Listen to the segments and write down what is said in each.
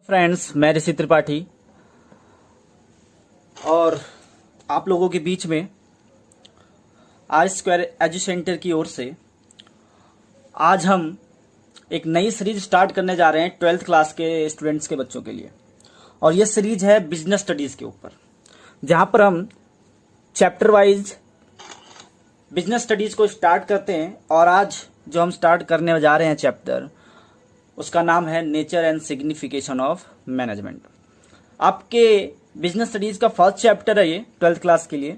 Friends, मैं ऋषि त्रिपाठी और आप लोगों के बीच में आर स्क्वायर एजू सेंटर की ओर से आज हम एक नई सीरीज स्टार्ट करने जा रहे हैं 12th क्लास के स्टूडेंट्स के बच्चों के लिए। और ये सीरीज है बिजनेस स्टडीज के ऊपर, जहां पर हम चैप्टर वाइज बिजनेस स्टडीज को स्टार्ट करते हैं। और आज जो हम स्टार्ट करने जा रहे हैं चैप्टर, उसका नाम है nature and signification of management. आपके बिजनेस स्टडीज का फर्स्ट चैप्टर है ये 12th क्लास के लिए।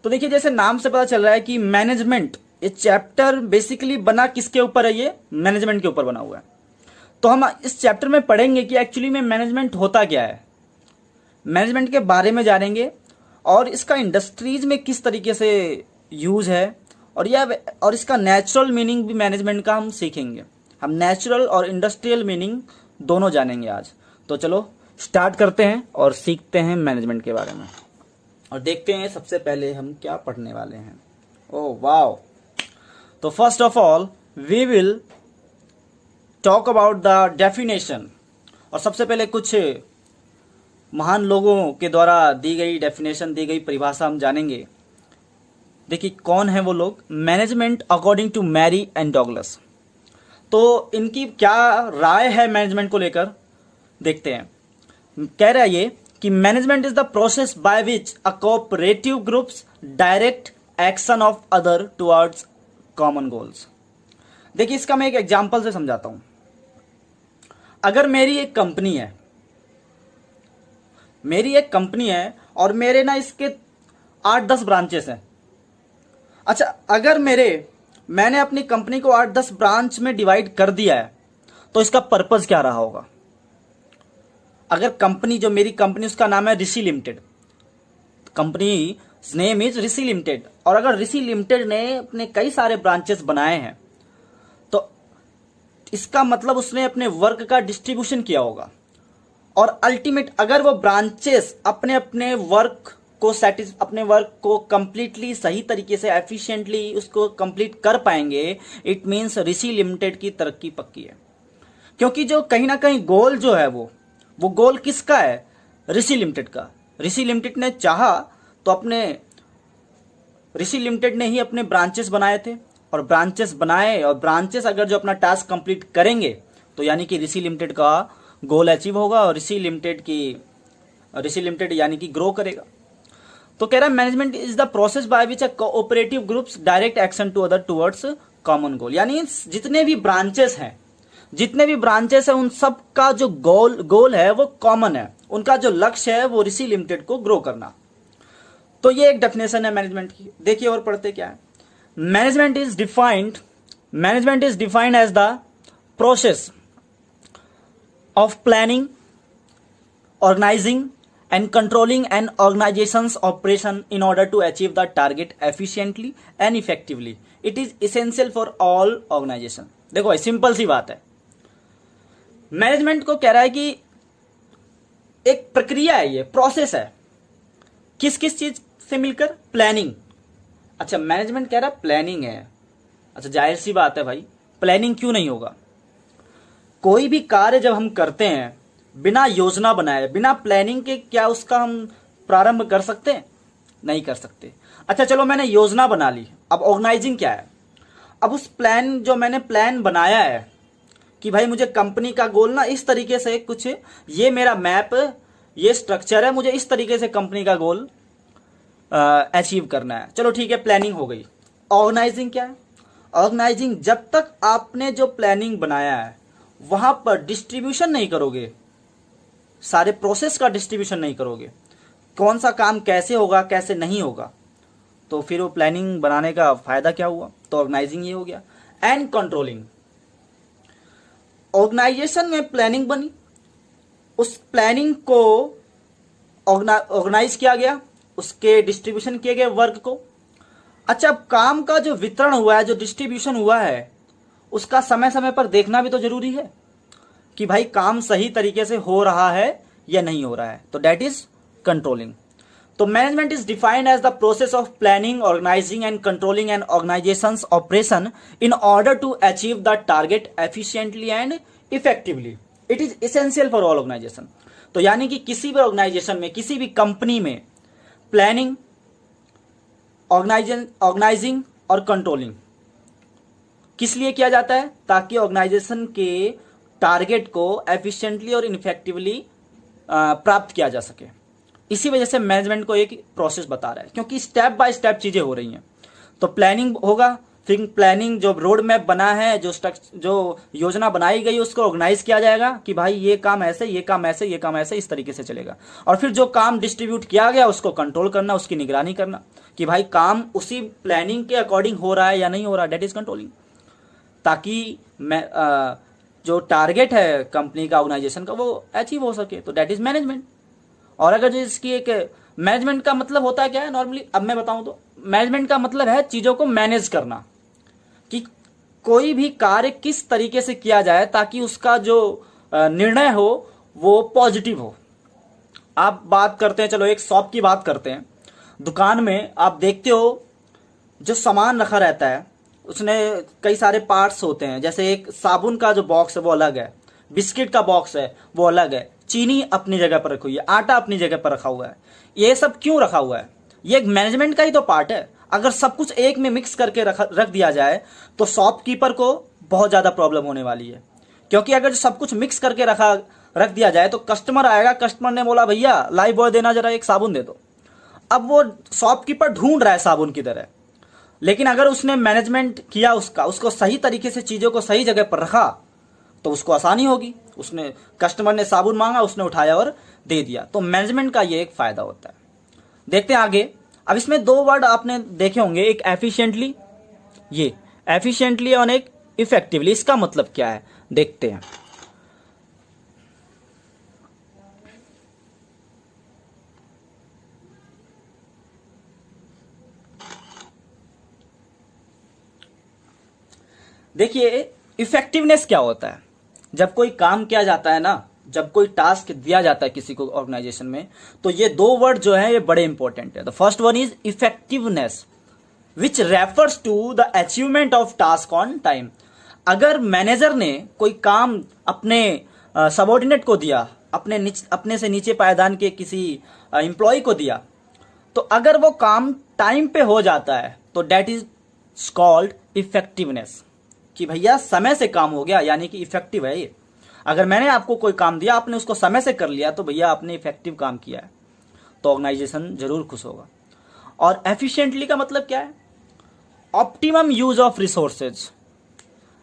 तो देखिए, जैसे नाम से पता चल रहा है कि मैनेजमेंट, ये चैप्टर बेसिकली बना किसके ऊपर है? ये मैनेजमेंट के ऊपर बना हुआ है। तो हम इस चैप्टर में पढ़ेंगे कि एक्चुअली में मैनेजमेंट होता क्या है, मैनेजमेंट के बारे में जानेंगे और इसका इंडस्ट्रीज में किस तरीके से यूज है, और इसका नेचुरल मीनिंग भी मैनेजमेंट का हम सीखेंगे। हम नेचुरल और इंडस्ट्रियल मीनिंग दोनों जानेंगे आज। तो चलो स्टार्ट करते हैं और सीखते हैं मैनेजमेंट के बारे में और देखते हैं सबसे पहले हम क्या पढ़ने वाले हैं। Oh wow! तो first of all we will talk about the definition. और सबसे पहले कुछ महान लोगों के द्वारा दी गई डेफिनेशन, दी गई परिभाषा हम जानेंगे। देखिए कौन है वो लोग। Management according to Mary and Douglas. तो इनकी क्या राय है मैनेजमेंट को लेकर, देखते हैं। कह रहा है ये कि management is the process by which a cooperative groups direct action of other towards common goals. देखिए इसका मैं एक एग्जांपल से समझाता हूं। अगर मेरी एक कंपनी है और मेरे ना इसके 8-10 ब्रांचेस हैं। अच्छा, अगर मैंने अपनी कंपनी को 8-10 ब्रांच में डिवाइड कर दिया है, तो इसका पर्पस क्या रहा होगा? अगर कंपनी, जो मेरी कंपनी, उसका नाम है Rishi limited, company name is Rishi limited, और अगर ऋषि लिमिटेड ने अपने कई सारे ब्रांचेस बनाए हैं, तो इसका मतलब उसने अपने वर्क का डिस्ट्रीब्यूशन किया होगा। और अल्टीमेट, अगर वो ब्रांचेस अपने वर्क को कंप्लीटली सही तरीके से एफिशिएंटली उसको कंप्लीट कर पाएंगे, इट मींस ऋषि लिमिटेड की तरक्की पक्की है। क्योंकि जो कहीं ना कहीं गोल जो है वो गोल किसका है? ऋषि लिमिटेड का। ऋषि लिमिटेड ने चाहा तो ऋषि लिमिटेड ने ही अपने ब्रांचेस बनाए थे, और ब्रांचेस अगर जो अपना टास्क कंप्लीट करेंगे, तो यानी कि ऋषि लिमिटेड का गोल अचीव होगा और ऋषि लिमिटेड यानी कि ग्रो करेगा। तो कह रहा है management is the process by which a cooperative groups direct action to other towards common goal. यानी जितने भी ब्रांचेस हैं उन सब का जो गोल है वो कॉमन है। उनका जो लक्ष्य है वो ऋषि लिमिटेड को ग्रो करना। तो ये एक डेफिनेशन है मैनेजमेंट की। देखिए और पढ़ते क्या है। Management is defined as the process of planning, organizing and controlling an organization's operation in order to achieve the target efficiently and effectively. It is essential for all organization. देखो भाई, simple सी बात है। मैनेजमेंट को कह रहा है कि एक प्रक्रिया है, ये प्रोसेस है। किस किस चीज से मिलकर? प्लानिंग। अच्छा, मैनेजमेंट कह रहा है प्लानिंग है। अच्छा, जाहिर सी बात है भाई, प्लानिंग क्यों नहीं होगा? कोई भी कार्य जब हम करते हैं बिना योजना बनाए, बिना प्लानिंग के, क्या उसका हम प्रारंभ कर सकते हैं? नहीं कर सकते। अच्छा चलो, मैंने योजना बना ली, अब ऑर्गेनाइजिंग क्या है? अब उस मैंने प्लान बनाया है कि भाई मुझे कंपनी का गोल ना इस तरीके से कुछ, ये मेरा मैप, ये स्ट्रक्चर है, मुझे इस तरीके से कंपनी का गोल अचीव करना है। चलो ठीक है, प्लानिंग हो गई। ऑर्गेनाइजिंग क्या है? ऑर्गेनाइजिंग, जब तक आपने जो प्लानिंग बनाया है वहां पर डिस्ट्रीब्यूशन नहीं करोगे, सारे प्रोसेस का डिस्ट्रीब्यूशन नहीं करोगे, कौन सा काम कैसे होगा कैसे नहीं होगा, तो फिर वो प्लानिंग बनाने का फायदा क्या हुआ? तो ऑर्गेनाइजिंग ये हो गया। एंड कंट्रोलिंग, ऑर्गेनाइजेशन में प्लानिंग बनी, उस प्लानिंग को ऑर्गेनाइज किया गया, उसके डिस्ट्रीब्यूशन किए गए वर्क को। अच्छा, काम का जो वितरण हुआ है, जो डिस्ट्रीब्यूशन हुआ है, उसका समय समय पर देखना भी तो जरूरी है कि भाई काम सही तरीके से हो रहा है या नहीं हो रहा है। तो दैट इज कंट्रोलिंग। तो management is defined as the process of planning, organising and controlling an organisation's operation in order to achieve the target efficiently and effectively. It is essential for all organisation. तो यानी कि किसी भी organisation में, किसी भी company में planning, organising और कंट्रोलिंग किस लिए किया जाता है? ताकि ऑर्गेनाइजेशन के टारगेट को एफिशिएंटली और इफेक्टिवली प्राप्त किया जा सके। इसी वजह से मैनेजमेंट को एक प्रोसेस बता रहा है, क्योंकि स्टेप बाय स्टेप चीजें हो रही हैं। तो प्लानिंग होगा, फिर प्लानिंग जो रोड मैप बना है, जो योजना बनाई गई उसको ऑर्गेनाइज किया जाएगा कि भाई ये काम ऐसे, ये काम ऐसे, ये काम ऐसे, इस तरीके से चलेगा। और फिर जो काम डिस्ट्रीब्यूट किया गया उसको कंट्रोल करना, उसकी निगरानी करना कि भाई काम उसी प्लानिंग के अकॉर्डिंग हो रहा है या नहीं हो रहा, डेट इज कंट्रोलिंग। ताकि जो टारगेट है कंपनी का, ऑर्गेनाइजेशन का, वो अचीव हो सके। तो डेट इज मैनेजमेंट। और अगर जो इसकी एक मैनेजमेंट का मतलब होता है क्या है नॉर्मली, अब मैं बताऊं तो मैनेजमेंट का मतलब है चीजों को मैनेज करना, कि कोई भी कार्य किस तरीके से किया जाए ताकि उसका जो निर्णय हो वो पॉजिटिव हो। आप बात करते हैं, चलो एक शॉप की बात करते हैं। दुकान में आप देखते हो जो सामान रखा रहता है उसने कई सारे पार्ट्स होते हैं। जैसे एक साबुन का जो बॉक्स है वो अलग है, बिस्किट का बॉक्स है वो अलग है, चीनी अपनी जगह पर रखी हुई है, आटा अपनी जगह पर रखा हुआ है। ये सब क्यों रखा हुआ है? ये एक मैनेजमेंट का ही तो पार्ट है। अगर सब कुछ एक में मिक्स करके रख दिया जाए तो शॉपकीपर को बहुत ज्यादा प्रॉब्लम होने वाली है। क्योंकि अगर सब कुछ मिक्स करके रख दिया जाए तो कस्टमर आएगा, कस्टमर ने बोला भैया लाइफ बॉय देना, जरा एक साबुन दे दो। अब वो शॉपकीपर ढूंढ रहा है साबुन की तरह। लेकिन अगर उसने मैनेजमेंट किया उसको सही तरीके से चीजों को सही जगह पर रखा तो उसको आसानी होगी। उसने, कस्टमर ने साबुन मांगा, उसने उठाया और दे दिया। तो मैनेजमेंट का ये एक फायदा होता है। देखते हैं आगे। अब इसमें दो वर्ड आपने देखे होंगे, एक एफिशिएंटली, ये एफिशिएंटली, और एक इफेक्टिवली। इसका मतलब क्या है देखते हैं। देखिए इफेक्टिवनेस क्या होता है। जब कोई काम किया जाता है ना, जब कोई टास्क दिया जाता है किसी को ऑर्गेनाइजेशन में, तो ये दो वर्ड जो है ये बड़े इंपॉर्टेंट है। The first one is effectiveness which refers to the achievement of task on time. अगर मैनेजर ने कोई काम अपने सबॉर्डिनेट को दिया, अपने से नीचे पायदान के किसी एम्प्लॉय को दिया, तो अगर वो काम टाइम पे हो जाता है तो डेट इज कॉल्ड इफेक्टिवनेस, कि भैया समय से काम हो गया, यानी कि इफेक्टिव है ये। अगर मैंने आपको कोई काम दिया, आपने उसको समय से कर लिया, तो भैया आपने इफेक्टिव काम किया है, तो ऑर्गेनाइजेशन जरूर खुश होगा। और एफिशिएंटली का मतलब क्या है? Optimum use of resources.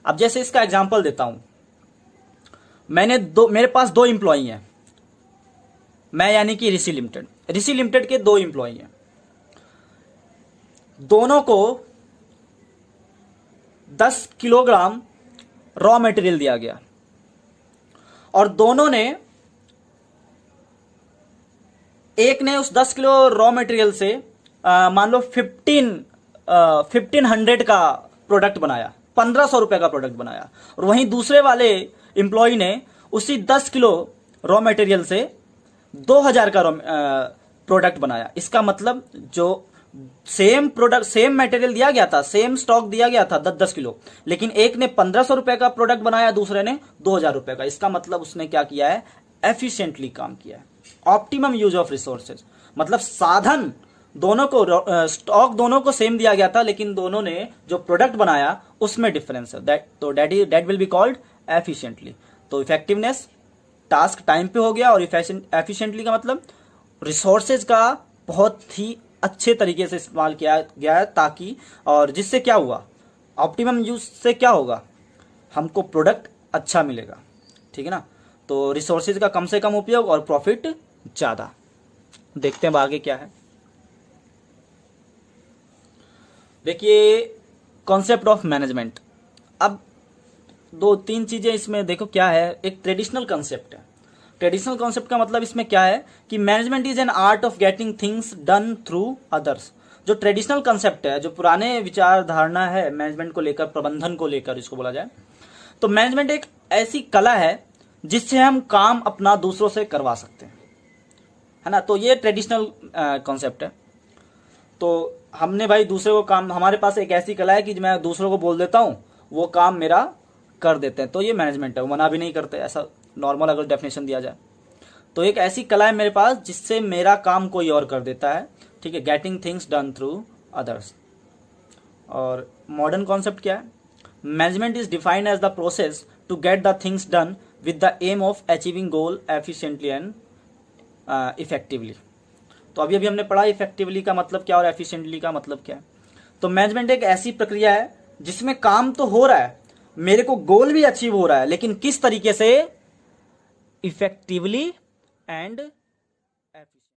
अब जैसे इसका एग्जांपल देता हूं, मेरे पास दो एम्प्लॉई हैं, मैं यानी कि ऋषि लिमिटेड के दो एम्प्लॉई हैं। दोनों को 10 किलोग्राम रॉ मटेरियल दिया गया और दोनों ने, एक ने उस 10 किलो रॉ मटेरियल से मान लो 1500 का प्रोडक्ट बनाया, 1500 रुपए का प्रोडक्ट बनाया। और वहीं दूसरे वाले एम्प्लॉय ने उसी 10 किलो रॉ मटेरियल से 2000 का प्रोडक्ट बनाया। इसका मतलब जो सेम प्रोडक्ट, सेम मटेरियल दिया गया था, सेम स्टॉक दिया गया था 10-10 किलो, लेकिन एक ने 1500 रुपए का प्रोडक्ट बनाया, दूसरे ने 2000 रुपए का। इसका मतलब उसने क्या किया है? एफिशिएंटली काम किया है। ऑप्टिमम यूज ऑफ रिसोर्सेज मतलब साधन दोनों को, स्टॉक दोनों को सेम दिया गया था, लेकिन दोनों ने जो प्रोडक्ट बनाया उसमें डिफरेंस है। That will be called efficiently. तो इफेक्टिवनेस, टास्क टाइम पे हो गया, और एफिशिएंटली का मतलब रिसोर्सेज का बहुत ही अच्छे तरीके से इस्तेमाल किया गया है, ताकि, और जिससे क्या हुआ, ऑप्टिमम यूज से क्या होगा, हमको प्रोडक्ट अच्छा मिलेगा। ठीक है ना? तो रिसोर्सेज का कम से कम उपयोग और प्रॉफिट ज्यादा। देखते हैं आगे क्या है। देखिए कॉन्सेप्ट ऑफ मैनेजमेंट। अब 2-3 चीजें इसमें देखो क्या है। एक ट्रेडिशनल कॉन्सेप्ट है। ट्रेडिशनल कॉन्सेप्ट का मतलब इसमें क्या है कि management is an art of getting things done through others. जो ट्रेडिशनल कॉन्सेप्ट है, जो पुराने विचारधारणा है मैनेजमेंट को लेकर, प्रबंधन को लेकर इसको बोला जाए, तो मैनेजमेंट एक ऐसी कला है जिससे हम काम अपना दूसरों से करवा सकते हैं, है ना? तो ये ट्रेडिशनल कॉन्सेप्ट है। तो हमने भाई दूसरे को काम, हमारे पास एक ऐसी कला है कि मैं दूसरों को बोल देता हूं, वो काम मेरा कर देते हैं, तो ये मैनेजमेंट है। वो मना भी नहीं करते, ऐसा नॉर्मल अगर डेफिनेशन दिया जाए तो एक ऐसी कला है मेरे पास जिससे मेरा काम कोई और कर देता है, ठीक है, getting things done through others. और मॉडर्न कॉन्सेप्ट क्या है? Management is defined as the process to get the things done with the aim of achieving goal efficiently and effectively. तो अभी हमने पढ़ा इफेक्टिवली का मतलब क्या और एफिशिएंटली का मतलब क्या है। तो मैनेजमेंट एक ऐसी प्रक्रिया है जिसमें काम तो हो रहा है, मेरे को गोल भी अचीव हो रहा है, लेकिन किस तरीके से? Effectively and